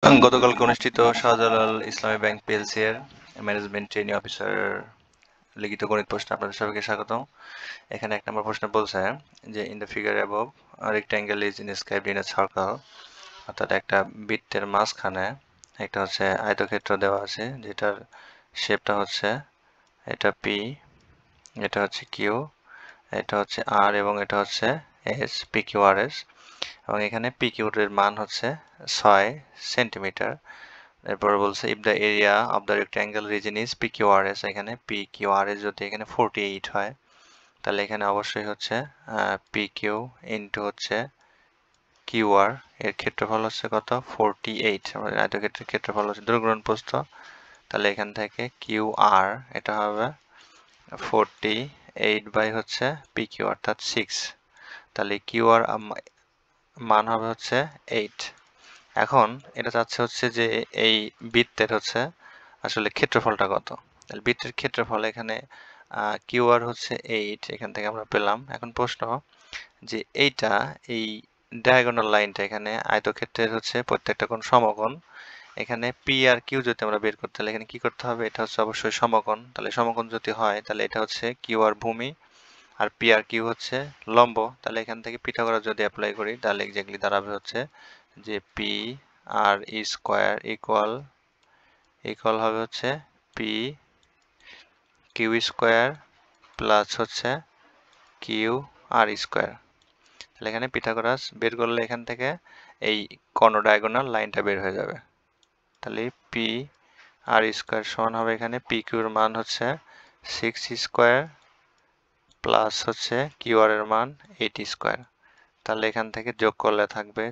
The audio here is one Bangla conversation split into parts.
গতকালকে অনুষ্ঠিত শাহজালাল ইসলামী ব্যাংক পিএলসি এর ম্যানেজমেন্ট ট্রেনি অফিসার লিখিত গণিত প্রশ্ন আপনাদের সবাইকে স্বাগতম। এখানে 1 নম্বর প্রশ্ন বলছে যে in the figure above rectangle is inscribed in a circle, অর্থাৎ একটা বৃত্তের মাঝখানে একটা হচ্ছে আয়তক্ষেত্র দেওয়া আছে যেটার শেপটা হচ্ছে এটা পি, এটা হচ্ছে কিউ, এটা হচ্ছে আর এবং এটা হচ্ছে S, P Q R S. এবং এখানে পি কিউর এর মান হচ্ছে 6 সেন্টিমিটার। এরপর বলছে if the area of the rectangle reason is PQRS, এখানে PQRS যদি এখানে 48 হয় তাহলে এখানে অবশ্যই হচ্ছে PQ ইন্টু হচ্ছে QR এর ক্ষেত্রফল হচ্ছে কত 48। আমাদের আয়তক্ষেত্রের ক্ষেত্রফল হচ্ছে দৈর্ঘ্য তাহলে এখান থেকে QR এটা হবে 48 বাই হচ্ছে PQ অর্থাৎ 6। তাহলে QR মান হবে হচ্ছে 8। এখন এটা চাচ্ছে হচ্ছে যে এই বৃত্তের হচ্ছে আসলে ক্ষেত্রফলটা কত। তাহলে বৃত্তের ক্ষেত্রফল এখানে কিউআর হচ্ছে 8, এখান থেকে আমরা পেলাম। এখন প্রশ্ন যে এইটা এই ডায়াগোনাল লাইনটা এখানে আয়তক্ষেত্রের হচ্ছে প্রত্যেকটা কোণ সমকোণ। এখানে পি আর কিউ যদি আমরা বের করতে হলে এখানে কি করতে হবে, এটা হচ্ছে অবশ্যই সমকোণ। তাহলে সমকোণ যদি হয় তাহলে এটা হচ্ছে কিউআর ভূমি আর পি আর কিউ হচ্ছে লম্ব। তাহলে এখান থেকে পিথাগোরাস যদি অ্যাপ্লাই করি তাহলে এক্স্যাক্টলি দাঁড়াবে হচ্ছে যে পি আর ই স্কোয়ার ইকুয়াল হবে হচ্ছে পি কিউ স্কোয়ার প্লাস হচ্ছে কিউ আর স্কোয়ার। তাহলে এখানে পিথাগোরাস বের করলে এখান থেকে এই কর্ণ ডায়াগোনাল লাইনটা বের হয়ে যাবে। তাহলে পি আর স্কোয়ার সমান হবে এখানে পি কিউর মান হচ্ছে 6 স্কোয়ার প্লাস হচ্ছে কিউ আর এর মান 8 স্কোয়ার। তাহলে এখান থেকে যোগ করলে থাকবে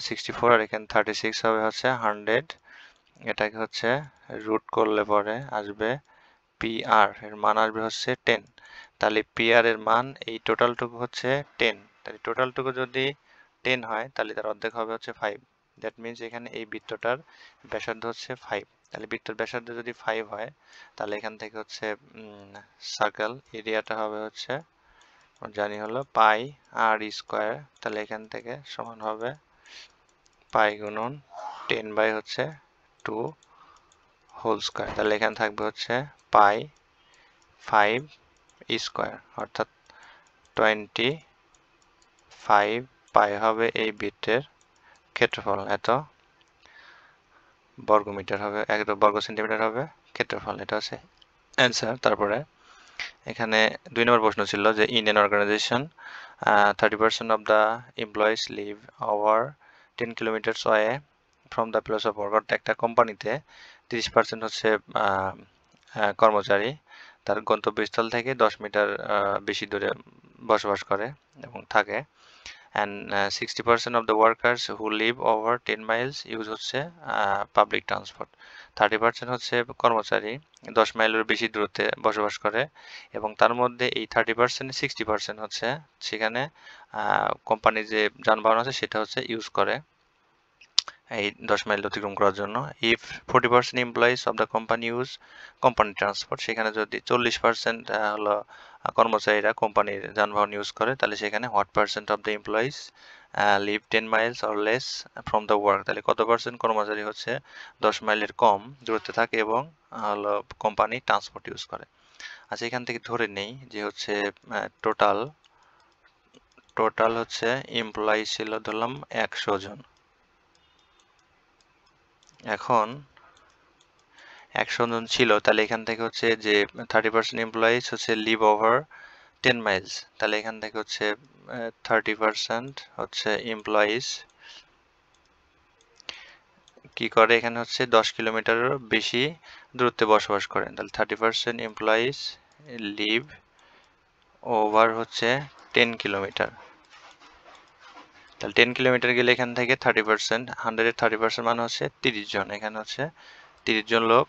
64 আর এখানে 36 হবে হচ্ছে 100। এটাকে হচ্ছে রুট করলে পরে আসবে পি আর এর মান আসবে হচ্ছে 10। তাহলে পি আর এর মান এই টোটালটুকু হচ্ছে 10। তাহলে টোটালটুকু যদি 10 হয় তাহলে তার অর্ধেক হবে হচ্ছে 5। দ্যাট মিনস এখানে এই বৃত্তটার ব্যাসার্ধ হচ্ছে 5। তাহলে বৃত্তের ব্যাসার্ধ যদি 5 হয় তাহলে এখান থেকে হচ্ছে সার্কেল এরিয়াটা হবে হচ্ছে জানি হলো পাই আর স্কোয়ার। তাহলে এখান থেকে সমান হবে পাই গুণন 10 বাই হচ্ছে 2 হোল স্কোয়ার। তাহলে এখানে থাকবে হচ্ছে পাই 5 স্কোয়ার অর্থাৎ 25 পাই হবে এই বৃত্তের ক্ষেত্রফল। এত বর্গমিটার হবে, 1 বর্গ সেন্টিমিটার হবে ক্ষেত্রফল। এটা হচ্ছে অ্যান্সার। তারপরে এখানে 2 নম্বর প্রশ্ন ছিল যে in an organisation 30% of the employees live over 10 kilometres way from the place of work. একটা কোম্পানিতে 30% হচ্ছে কর্মচারী তার গন্তব্যস্থল থেকে 10 মিটার বেশি দূরে বসবাস করে এবং থাকে। And 60% of the workers who leave over 10 Miles use হচ্ছে পাবলিক ট্রান্সপোর্ট। 30% হচ্ছে কর্মচারী 10 মাইলের বেশি দূরত্বে বসবাস করে এবং তার মধ্যে এই 30% 60% হচ্ছে সেখানে কোম্পানির যে যানবাহন আছে সেটা হচ্ছে ইউজ করে এই 10 মাইল অতিক্রম করার জন্য। If 40% employees of the company use company transport, সেখানে যদি 40% হলো কর্মচারীরা কোম্পানির যানবাহন ইউজ করে তাহলে সেখানে what percent of the employees live 10 miles or less from the work, তাহলে কত পার্সেন্ট কর্মচারী হচ্ছে 10 মাইলের কম দূরত্বে থাকে এবং হলো কোম্পানি ট্রান্সপোর্ট ইউজ করে। আচ্ছা, এখান থেকে ধরে নেই যে হচ্ছে টোটাল হচ্ছে এমপ্লয়ি ছিল ধরলাম 100 জন। এখন 100 জন ছিল তাহলে এখান থেকে হচ্ছে যে 30% এমপ্লয়িজ হচ্ছে লিভ ওভার 10 মাইলস, তাহলে এখান থেকে হচ্ছে 30% হচ্ছে এমপ্লয়িজ কি করে এখানে হচ্ছে 10 কিলোমিটারেরও বেশি দূরত্বে বসবাস করেন। তাহলে 30% এমপ্লয়িজ লিভ ওভার হচ্ছে 10 কিলোমিটার। তাহলে 10 কিলোমিটার গেলে এখান থেকে 30%, 100 এর 30% মানে হচ্ছে 30 জন। এখানে হচ্ছে 30 জন লোক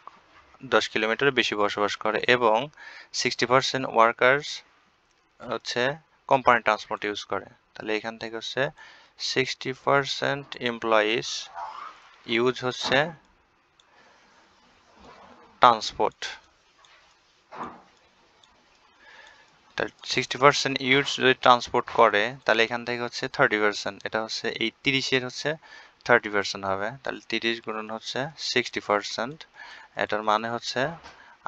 10 কিলোমিটার বেশি বসবাস করে এবং 60% ওয়ার্কার্স হচ্ছে কোম্পানি ট্রান্সপোর্ট ইউজ করে। তাহলে এখান থেকে হচ্ছে 60% এমপ্লয়িজ ইউজ হচ্ছে ট্রান্সপোর্ট। তাহলে 60% ইউজ যদি ট্রান্সপোর্ট করে তাহলে এখান থেকে হচ্ছে 30%, এটা হচ্ছে এই 30-এর হচ্ছে 30% হবে, তাহলে 30 গুণন হচ্ছে 60%, এটার মানে হচ্ছে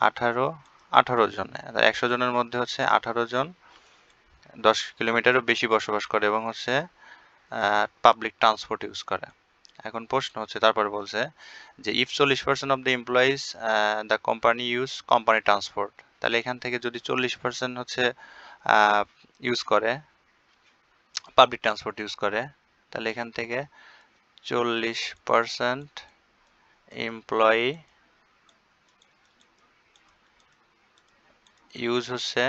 18 জন। 100 জনের মধ্যে হচ্ছে 18 জন 10 কিলোমিটারও বেশি বসবাস করে এবং হচ্ছে পাবলিক ট্রান্সপোর্ট ইউজ করে। এখন প্রশ্ন হচ্ছে, তারপরে বলছে যে if 40% of the employees the company use company transport, তাহলে এখান থেকে যদি 40% হচ্ছে ইউজ করে পাবলিক ট্রান্সপোর্ট ইউজ করে, তাহলে এখান থেকে 40% এমপ্লয়ি ইউজ হচ্ছে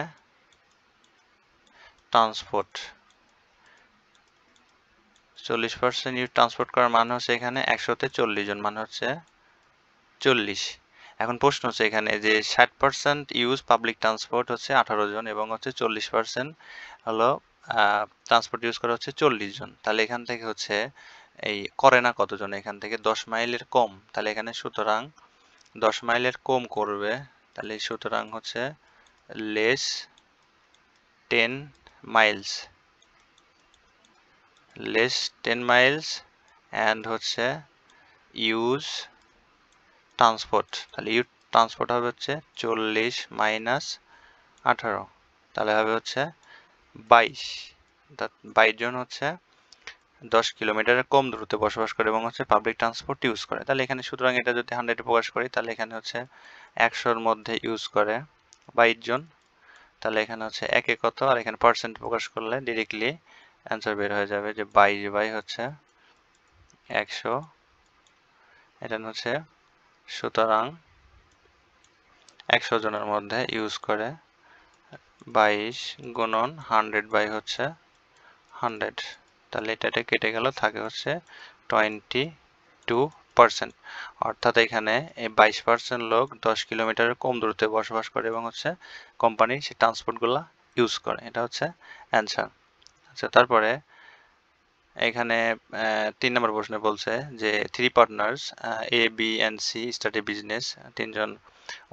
ট্রান্সপোর্ট। 40% ইউজ ট্রান্সপোর্ট করার মানে হচ্ছে এখানে 100-তে 40 জন মানে হচ্ছে 40। এখন প্রশ্ন হচ্ছে এখানে যে 60% ইউজ পাবলিক ট্রান্সপোর্ট হচ্ছে 18 জন এবং হচ্ছে 40% হলো ট্রান্সপোর্ট ইউজ করা হচ্ছে 40 জন। তাহলে এখান থেকে হচ্ছে এই করে না কতজন, এখান থেকে 10 মাইলের কম, তাহলে এখানে সুতরাং 10 মাইলের কম করবে, তাহলে সুতরাং হচ্ছে less 10 Miles, less 10 Miles and হচ্ছে ইউজ ট্রান্সপোর্ট, তাহলে ইউজ ট্রান্সপোর্ট হবে হচ্ছে 40 মাইনাস 18, তাহলে হবে হচ্ছে 22। 22 জন হচ্ছে 10 কিলোমিটারের কম দূরত্বে বসবাস করে এবং হচ্ছে পাবলিক ট্রান্সপোর্ট ইউজ করে। তাহলে এখানে সুতরাং এটা যদি 100 প্রকাশ করি, তাহলে এখানে হচ্ছে 100-র মধ্যে ইউজ করে 22 জন, তাহলে এখানে হচ্ছে একে কত আর এখানে পার্সেন্ট প্রকাশ করলে ডিরেক্টলি অ্যান্সার বের হয়ে যাবে যে 22 বাই হচ্ছে 100। এটা হচ্ছে সুতরাং 100 জনের মধ্যে ইউজ করে 22 গুণন 100 বাই হচ্ছে 100, তাহলে এটা কেটে গেল, থাকে হচ্ছে 22%। অর্থাৎ এখানে এই 22% লোক 10 কিলোমিটারের কম দূরত্বে বসবাস করে এবং হচ্ছে কোম্পানি সেই ট্রান্সপোর্টগুলো ইউজ করে। এটা হচ্ছে অ্যান্সার। আচ্ছা, তারপরে এখানে 3 নম্বর প্রশ্নে বলছে যে 3 partners A B and C start a business, 3জন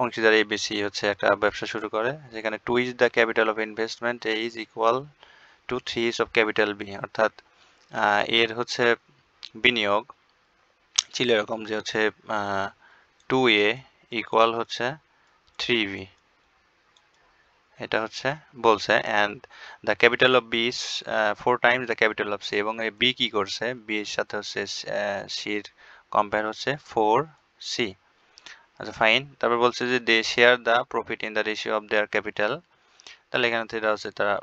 অংশীদার এ বি সি হচ্ছে একটা ব্যবসা শুরু করে, যেখানে 2 is the capital of investment, A is equal to 3 is of capital B. অর্থাৎ এর হচ্ছে বিনিয়োগ ছিল এরকম যে হচ্ছে 2A ইকুয়াল হচ্ছে 3B, এটা হচ্ছে বলছে, and the capital of B is 4 times the capital of C, এবং এই বি কি করছে, বি এর সাথে হচ্ছে সির কম্পেয়ার হচ্ছে 4C। আচ্ছা, ফাইন। তারপর বলছে যে they share the profit in the ratio of their capital, তাহলে এখানে থেকে হচ্ছে তারা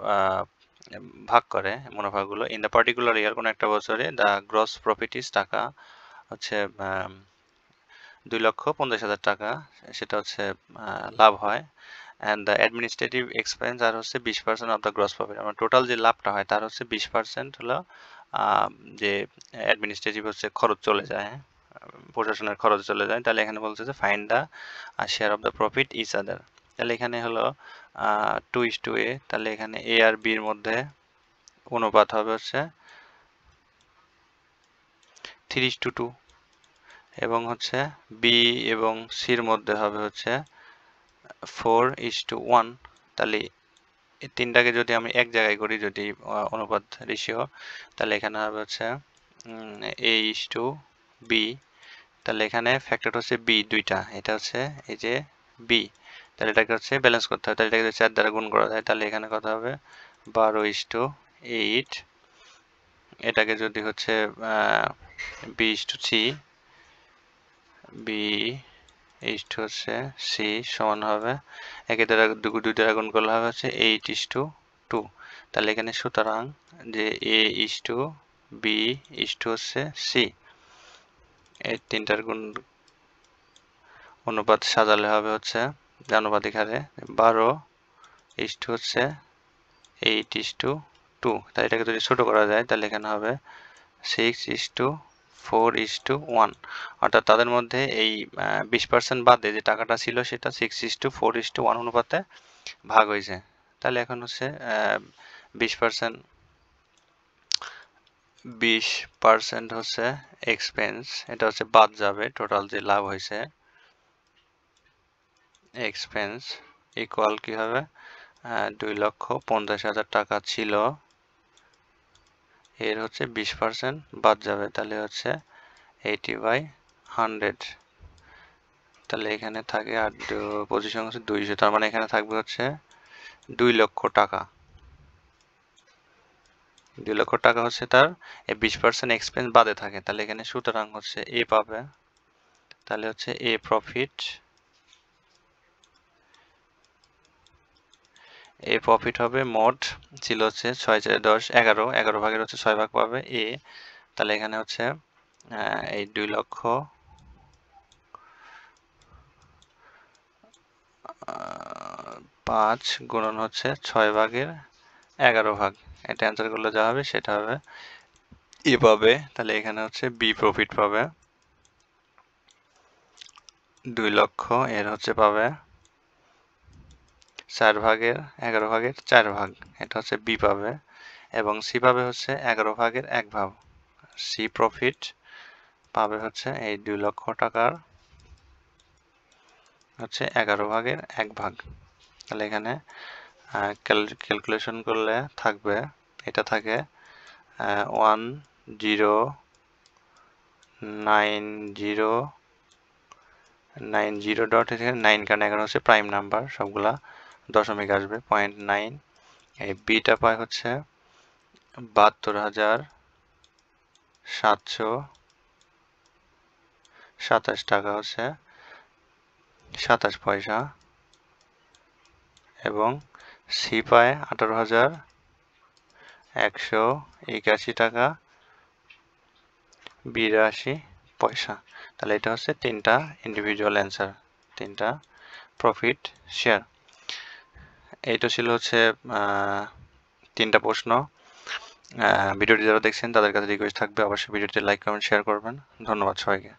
ভাগ করে মুনাফাগুলো। ইন দ্য পার্টিকুলার ইয়ার, কোনো একটা বছরে দ্য গ্রস প্রফিট ইজ টাকা হচ্ছে 2,50,000 টাকা, সেটা হচ্ছে লাভ হয়। অ্যান্ড দ্য অ্যাডমিনিস্ট্রেটিভ এক্সপেন্স আর হচ্ছে 20% অফ দ্য গ্রস প্রফিট, আমার টোটাল যে লাভটা হয় তার হচ্ছে 20% হলো যে অ্যাডমিনিস্ট্রেটিভ হচ্ছে খরচ চলে যায়, প্রশাসনের খরচ চলে যায়। তাহলে এখানে বলছে যে find the share of the profit each other, তাহলে এখানে হলো 2:A, তাহলে এখানে এ আর বির মধ্যে অনুপাত হবে হচ্ছে 3:2, এবং হচ্ছে বি এবং সির মধ্যে হবে হচ্ছে 4:1। তাহলে এই তিনটাকে যদি আমি এক জায়গায় করি, যদি অনুপাত রেশিও, তাহলে এখানে হবে হচ্ছে A:B, তাহলে এখানে ফ্যাক্টর হচ্ছে বি দুইটা, এটা হচ্ছে এই যে বি, তাহলে এটাকে হচ্ছে ব্যালেন্স করতে হবে, তাহলে এটাকে যদি 4 দ্বারা গুণ করা যায় তাহলে এখানে কত হবে 12:8, এটাকে যদি হচ্ছে B:C, বি হচ্ছে সি সমান হবে, একে দ্বারা 2 দ্বারা গুণ করলে হবে হচ্ছে 8:2, তাহলে এখানে সুতরাং যে A:B হচ্ছে সি, এই তিনটার গুণ অনুপাত সাজালে হবে হচ্ছে আনুপাতিক হারে 12 হচ্ছে 8:2, তাই এটাকে যদি ছোট করা যায় তাহলে এখানে হবে 6:4:1, অর্থাৎ তাদের মধ্যে এই 20% বাদে যে টাকাটা ছিল সেটা 6:4:1 অনুপাতে ভাগ হয়েছে। তাহলে এখন হচ্ছে 20% হচ্ছে এক্সপেন্স, এটা হচ্ছে বাদ যাবে, টোটাল যে লাভ হয়েছে এক্সপেন্স ইকুয়াল কি হবে 2,50,000 টাকা ছিল, এর হচ্ছে 20% বাদ যাবে, তাহলে হচ্ছে 80/100, তাহলে এখানে থাকে আর পজিশন হচ্ছে 200, তার মানে এখানে থাকবে হচ্ছে 2 লক্ষ টাকা। 2 লক্ষ টাকা হচ্ছে তার 20% এক্সপেন্স বাদে থাকে, তাহলে এখানে সুতরাং হচ্ছে এ পাবে, তাহলে হচ্ছে এ প্রফিট হবে মোট ছিল হচ্ছে 6 4 10 11, 11 ভাগের হচ্ছে 6 ভাগ পাবে এ, তাহলে এখানে হচ্ছে এই 2 লক্ষ 5 গুণন হচ্ছে 6 ভাগের 11 ভাগ, এটা অ্যান্সার করলে যা হবে সেটা হবে এ পাবে, তাহলে এখানে হচ্ছে বি প্রফিট পাবে 2 লক্ষ, এর হচ্ছে পাবে 4 ভাগের 11 ভাগের 4 ভাগ, এটা হচ্ছে বি পাবে, এবং সি পাবে হচ্ছে 11 ভাগের 1 ভাগ। সি প্রফিট পাবে হচ্ছে এই 2 লক্ষ টাকার হচ্ছে 11 ভাগের 1 ভাগ, তাহলে এখানে ক্যালকুলেশন করলে থাকবে, এটা থাকে 1090 ডট 9, কারণ এখানে হচ্ছে প্রাইম নাম্বার, সবগুলা দশমিক আসবে 0.9। এই বিটা পায় হচ্ছে 72,727 টাকা হচ্ছে 27 পয়সা, এবং সি পায় 18,181 টাকা 82 পয়সা। তাহলে এটা হচ্ছে 3টা ইন্ডিভিজুয়াল অ্যান্সার, 3টা প্রফিট শেয়ার। এইটা ছিল হচ্ছে 3টা প্রশ্ন। ভিডিওটি যারা দেখছেন তাদের কাছে রিকোয়েস্ট থাকবে অবশ্যই ভিডিওটি লাইক কমেন্ট শেয়ার করবেন। ধন্যবাদ সবাইকে।